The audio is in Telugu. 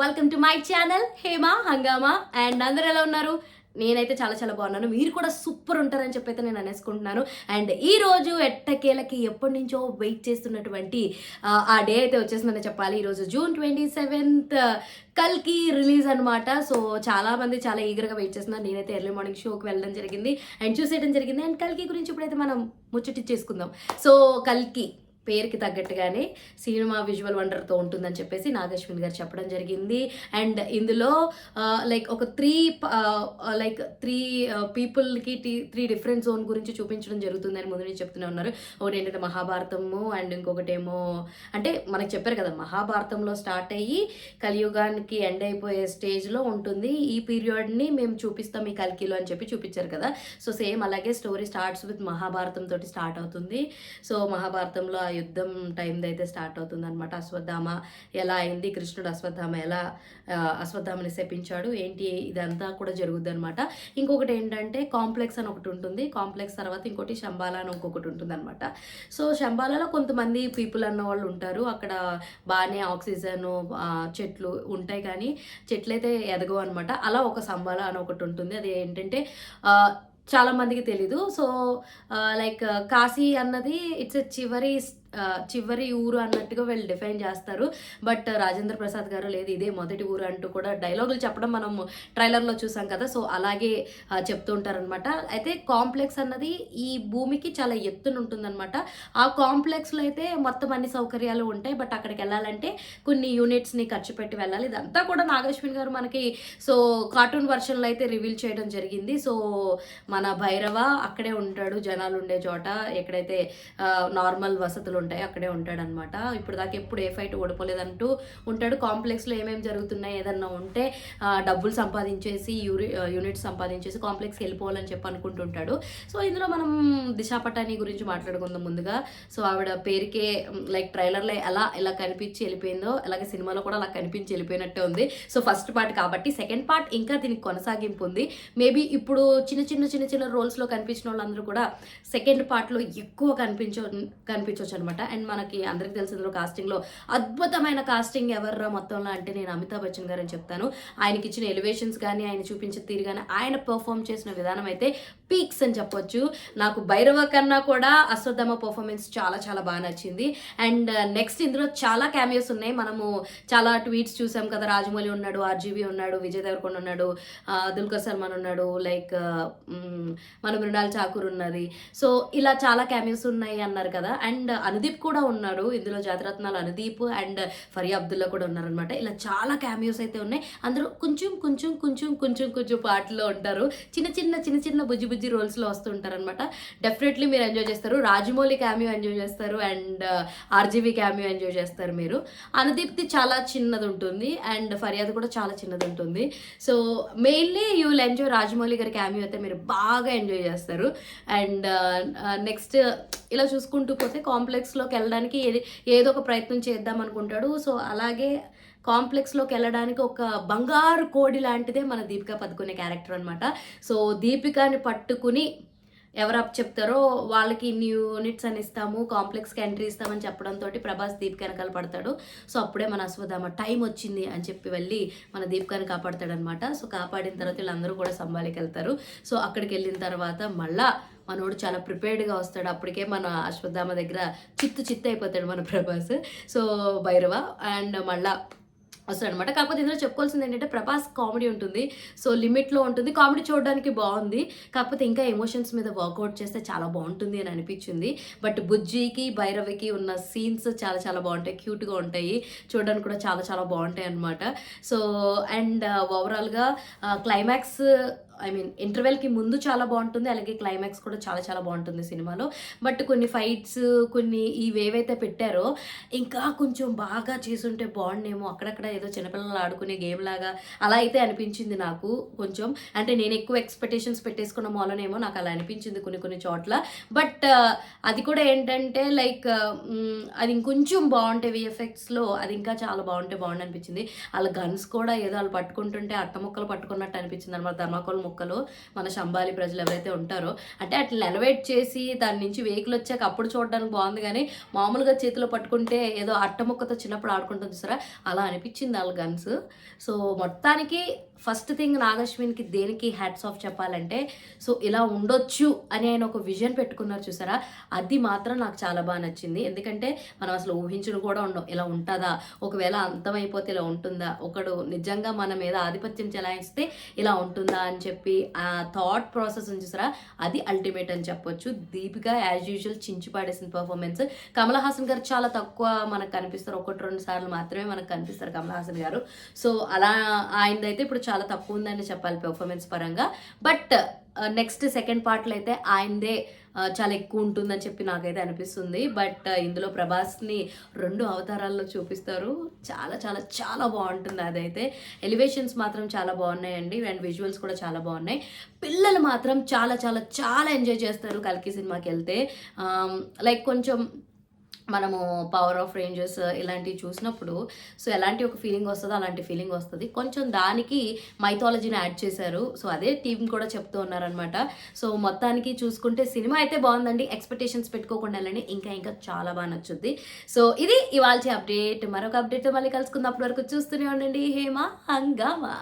Welcome to my channel Hema హంగామా. అండ్ అందరూ ఎలా ఉన్నారు? నేనైతే చాలా చాలా బాగున్నాను. మీరు కూడా సూపర్ ఉంటారని చెప్పైతే నేను అనేసుకుంటున్నాను. అండ్ ఈ రోజు ఎట్టకేలకి ఎప్పటి నుంచో వెయిట్ చేస్తున్నటువంటి ఆ డే అయితే వచ్చేసిందని చెప్పాలి. ఈరోజు జూన్ 27th కల్కి రిలీజ్ అనమాట. సో చాలా మంది చాలా ఈగర్గా వెయిట్ చేస్తున్నారు. నేనైతే ఎర్లీ మార్నింగ్ షోకి వెళ్ళడం జరిగింది అండ్ చూసేయడం జరిగింది. అండ్ కల్కి గురించి ఇప్పుడైతే మనం ముచ్చటిచ్చేసుకుందాం. సో కల్కి పేరుకి తగ్గట్టుగానే సినిమా విజువల్ వండర్తో ఉంటుందని చెప్పేసి నాగశ్విన్ గారు చెప్పడం జరిగింది. అండ్ ఇందులో ఒక త్రీ పీపుల్కి త్రీ డిఫరెంట్ జోన్ గురించి చూపించడం జరుగుతుందని ముందు నుంచి చెప్తూనే ఉన్నారు. ఒకటి ఏంటంటే మహాభారతము అండ్ ఇంకొకటేమో అంటే మనకు చెప్పారు కదా, మహాభారతంలో స్టార్ట్ అయ్యి కలియుగానికి ఎండ్ అయిపోయే స్టేజ్లో ఉంటుంది. ఈ పీరియడ్ని మేము చూపిస్తాం ఈ కల్కిలో అని చెప్పి చూపించారు కదా. సో సేమ్ అలాగే స్టోరీ స్టార్ట్స్ విత్ మహాభారతం తోటి స్టార్ట్ అవుతుంది. సో మహాభారతంలో యుద్ధం టైంది అయితే స్టార్ట్ అవుతుంది అనమాట. అశ్వత్థామ ఎలా అయింది, కృష్ణుడు అశ్వత్థామ ఎలా అశ్వత్థామని శపించాడు ఏంటి, ఇదంతా కూడా జరుగుద్ది అనమాట. ఇంకొకటి ఏంటంటే కాంప్లెక్స్ అని ఒకటి ఉంటుంది. కాంప్లెక్స్ తర్వాత ఇంకోటి శంబాలా అని ఇంకొకటి ఉంటుంది అనమాట. సో శంబాలాలో కొంతమంది పీపుల్ అన్న వాళ్ళు ఉంటారు. అక్కడ బాగానే ఆక్సిజన్ చెట్లు ఉంటాయి కానీ చెట్లు అయితే ఎదగవు అనమాట. అలా ఒక శంబాలా అని ఒకటి ఉంటుంది. అది ఏంటంటే చాలా మందికి తెలీదు. సో కాశీ అన్నది ఇట్స్ చివరి ఊరు అన్నట్టుగా వీళ్ళు డిఫైన్ చేస్తారు. బట్ రాజేంద్ర ప్రసాద్ గారు లేదు ఇదే మొదటి ఊరు అంటూ కూడా డైలాగులు చెప్పడం మనం ట్రైలర్లో చూసాం కదా. సో అలాగే చెప్తూ ఉంటారనమాట. అయితే కాంప్లెక్స్ అన్నది ఈ భూమికి చాలా ఎత్తున ఉంటుందన్నమాట. ఆ కాంప్లెక్స్లో అయితే మొత్తం అన్ని సౌకర్యాలు ఉంటాయి. బట్ అక్కడికి వెళ్ళాలంటే కొన్ని యూనిట్స్ని ఖర్చు పెట్టి వెళ్ళాలి. ఇదంతా కూడా నాగశ్విన్ గారు మనకి సో కార్టూన్ వర్షన్లో అయితే రివీల్ చేయడం జరిగింది. సో మన భైరవ అక్కడే ఉంటాడు, జనాలు ఉండే చోట ఎక్కడైతే నార్మల్ వసతులు ఉంటాయి అక్కడే ఉంటాడనమాట. ఇప్పుడు దాకా ఎప్పుడు ఏ ఫైట్ ఓడిపోలేదంటూ ఉంటాడు. కాంప్లెక్స్లో ఏమేమి జరుగుతున్నాయి ఏదన్నా ఉంటే డబ్బులు సంపాదించేసి యూనిట్స్ సంపాదించేసి కాంప్లెక్స్కి వెళ్ళిపోవాలని చెప్పి అనుకుంటుంటాడు. సో ఇందులో మనం దిశా పటాని గురించి మాట్లాడుకుందాం ముందుగా. సో ఆవిడ పేరుకే ట్రైలర్లో ఎలా కనిపించి వెళ్ళిపోయిందో అలాగే సినిమాలో కూడా అలా కనిపించి వెళ్ళిపోయినట్టే ఉంది. సో ఫస్ట్ పార్ట్ కాబట్టి సెకండ్ పార్ట్ ఇంకా దీనికి కొనసాగింపు ఉంది. మేబీ ఇప్పుడు చిన్న రోల్స్లో కనిపించిన వాళ్ళందరూ కూడా సెకండ్ పార్ట్లో ఎక్కువ కనిపించవచ్చు అనమాట. అండ్ మనకి అందరికి తెలిసిన కాస్టింగ్లో అద్భుతమైన కాస్టింగ్ ఎవర్రా మొత్తంలో అంటే నేను అమితాబ్ బచ్చన్ గారు అని చెప్తాను. ఆయనకి ఇచ్చిన ఎలివేషన్స్ కానీ ఆయన చూపించే తీరు కానీ ఆయన పర్ఫామ్ చేసిన విధానం అయితే పీక్స్ అని చెప్పొచ్చు. నాకు భైరవ కన్నా కూడా అశ్వత్థామ పర్ఫార్మెన్స్ చాలా చాలా బాగా నచ్చింది. అండ్ నెక్స్ట్ ఇందులో చాలా క్యామియోస్ ఉన్నాయి. మనము చాలా ట్వీట్స్ చూసాం కదా, రాజమౌళి ఉన్నాడు, ఆర్జీవి ఉన్నాడు, విజయ్ దేవరకొండ ఉన్నాడు, దుల్కర్ సల్మాన్ ఉన్నాడు, మన మృణాల్ ఠాకూర్ ఉన్నది. సో ఇలా చాలా క్యామియోస్ ఉన్నాయి అన్నారు కదా. అండ్ అనుదీప్ కూడా ఉన్నాడు ఇందులో, జాతిరత్నాలు అనుదీప్ అండ్ ఫరియా అబ్దుల్లా కూడా ఉన్నారనమాట. ఇలా చాలా క్యామియోస్ అయితే ఉన్నాయి. అందరూ కొంచెం పాటలో ఉంటారు. చిన్న బుజ్జి రోల్స్లో వస్తూ ఉంటారనమాట. డెఫినెట్లీ మీరు ఎంజాయ్ చేస్తారు. రాజమౌళి క్యామియో ఎంజాయ్ చేస్తారు అండ్ ఆర్జీవి క్యామియో ఎంజాయ్ చేస్తారు మీరు. అనుదీప్ది చాలా చిన్నది ఉంటుంది అండ్ ఫర్యాద్ కూడా చాలా చిన్నది ఉంటుంది. So mainly you will enjoy Rajamouli గారి క్యామియో అయితే మీరు బాగా ఎంజాయ్ చేస్తారు. అండ్ నెక్స్ట్ ఇలా చూసుకుంటూ పోతే కాంప్లెక్స్లోకి వెళ్ళడానికి ఏదో ఒక ప్రయత్నం చేద్దాం అనుకుంటాడు. సో అలాగే కాంప్లెక్స్లోకి వెళ్ళడానికి ఒక బంగారు కోడి లాంటిదే మన దీపికా పదుకునే క్యారెక్టర్ అనమాట. సో దీపికాని పట్టుకుని ఎవరు చెప్తారో వాళ్ళకి ఇన్ని యూనిట్స్ అని ఇస్తాము, కాంప్లెక్స్కి ఎంట్రీ ఇస్తామని చెప్పడంతో ప్రభాస్ దీపిక వెనకాల పడతాడు. సో అప్పుడే మన అశ్వత్థామ టైం వచ్చింది అని చెప్పి వెళ్ళి మన దీపికాని కాపాడతాడు అనమాట. సో కాపాడిన తర్వాత వీళ్ళందరూ కూడా సంబాలికి వెళ్తారు. సో అక్కడికి వెళ్ళిన తర్వాత మళ్ళా మనోడు చాలా ప్రిపేర్డ్గా వస్తాడు. అప్పటికే మన అశ్వత్థామ దగ్గర చిత్తు అయిపోతాడు మన ప్రభాస్. సో భైరవ అండ్ మళ్ళా వస్తాడనమాట. కాకపోతే ఇందులో చెప్పుకోవాల్సింది ఏంటంటే ప్రభాస్ కామెడీ ఉంటుంది. సో లిమిట్లో ఉంటుంది. కామెడీ చూడడానికి బాగుంది. కాకపోతే ఇంకా ఎమోషన్స్ మీద వర్కౌట్ చేస్తే చాలా బాగుంటుంది అని అనిపించింది. బట్ బుజ్జికి భైరవికి ఉన్న సీన్స్ చాలా చాలా బాగుంటాయి, క్యూట్గా ఉంటాయి, చూడడానికి కూడా చాలా చాలా బాగుంటాయి అనమాట. సో అండ్ ఓవరాల్గా క్లైమాక్స్ ఇంటర్వెల్కి ముందు చాలా బాగుంటుంది, అలాగే క్లైమాక్స్ కూడా చాలా చాలా బాగుంటుంది సినిమాలో. బట్ కొన్ని ఫైట్స్ కొన్ని ఇవేవైతే పెట్టారో ఇంకా కొంచెం బాగా చేసుంటే బాగుండేమో. అక్కడక్కడ ఏదో చిన్నపిల్లలు ఆడుకునే గేమ్ లాగా అలా అయితే అనిపించింది నాకు కొంచెం. అంటే నేను ఎక్కువ ఎక్స్పెక్టేషన్స్ పెట్టేసుకున్న మూలనేమో నాకు అలా అనిపించింది కొన్ని చోట్ల. బట్ అది కూడా ఏంటంటే అది ఇంకొంచెం బాగుంటే విఎఫ్ఎక్స్లో అది ఇంకా చాలా బాగుంటే బాగుండు అనిపించింది. వాళ్ళ గన్స్ కూడా ఏదో వాళ్ళు పట్టుకుంటుంటే అట్టముక్కలు పట్టుకున్నట్టు అనిపించింది అనమాట, ధర్మాకోల్ ముక్కలు మన శంబాలి ప్రజలు ఎవరైతే ఉంటారో. అంటే అట్లా ఎలివేట్ చేసి దాని నుంచి వెహికల్ వచ్చాక అప్పుడు చూడడానికి బాగుంది కానీ మామూలుగా చేతిలో పట్టుకుంటే ఏదో అట్ట ముక్కతో చిన్నప్పుడు ఆడుకుంటుంది చూసారా, అలా అనిపించింది వాళ్ళ గన్స్. సో మొత్తానికి ఫస్ట్ థింగ్ నాగశ్విన్కి దేనికి హ్యాట్స్ ఆఫ్ చెప్పాలంటే, సో ఇలా ఉండొచ్చు అని ఆయన ఒక విజన్ పెట్టుకున్నారు చూసారా, అది మాత్రం నాకు చాలా బాగా నచ్చింది. ఎందుకంటే మనం అసలు ఊహించును కూడా ఉండం ఇలా ఉంటుందా, ఒకవేళ అంతమైపోతే ఇలా ఉంటుందా, ఒకడు నిజంగా మన మీద ఆధిపత్యం చెలాయిస్తే ఇలా ఉంటుందా అని చెప్పి ఆ థాట్ ప్రాసెస్ ఉంది చూసారా, అది అల్టిమేట్ అని చెప్పొచ్చు. దీపిక యాజ్ యూజువల్ చించి పాడేసిన పర్ఫార్మెన్స్. కమల్ హాసన్ గారు చాలా తక్కువ మనకు కనిపిస్తారు, 1-2 సార్లు మాత్రమే మనకు కనిపిస్తారు కమల్ హాసన్ గారు. సో అలా ఆయనదైతే ఇప్పుడు చాలా తక్కువ ఉందని చెప్పాలి పెర్ఫార్మెన్స్ పరంగా. బట్ నెక్స్ట్ సెకండ్ పార్ట్లో అయితే ఆయనదే చాలా ఎక్కువ ఉంటుందని చెప్పి నాకైతే అనిపిస్తుంది. బట్ ఇందులో ప్రభాస్ని 2 అవతారాల్లో చూపిస్తారు. చాలా చాలా చాలా బాగుంటుంది. అదైతే ఎలివేషన్స్ మాత్రం చాలా బాగున్నాయండి అండ్ విజువల్స్ కూడా చాలా బాగున్నాయి. పిల్లలు మాత్రం చాలా చాలా చాలా ఎంజాయ్ చేస్తారు కల్కి సినిమాకి వెళ్తే. లైక్ కొంచెం మనము పవర్ ఆఫ్ రేంజర్స్ ఇలాంటివి చూసినప్పుడు సో ఎలాంటి ఒక ఫీలింగ్ వస్తుందో అలాంటి ఫీలింగ్ వస్తుంది. కొంచెం దానికి మైథాలజీని యాడ్ చేశారు. సో అదే టీం కూడా చెప్తూ ఉన్నారనమాట. సో మొత్తానికి చూసుకుంటే సినిమా అయితే బాగుందండి. ఎక్స్పెక్టేషన్స్ పెట్టుకోకుండా వెళ్ళండి, ఇంకా ఇంకా చాలా బాగా నచ్చుద్ది. సో ఇది ఇవాల్టి అప్డేట్. మరొక అప్డేట్తో మళ్ళీ కలుసుకుందాం. అప్పటి వరకు చూస్తూనే ఉండండి హేమ హంగామా.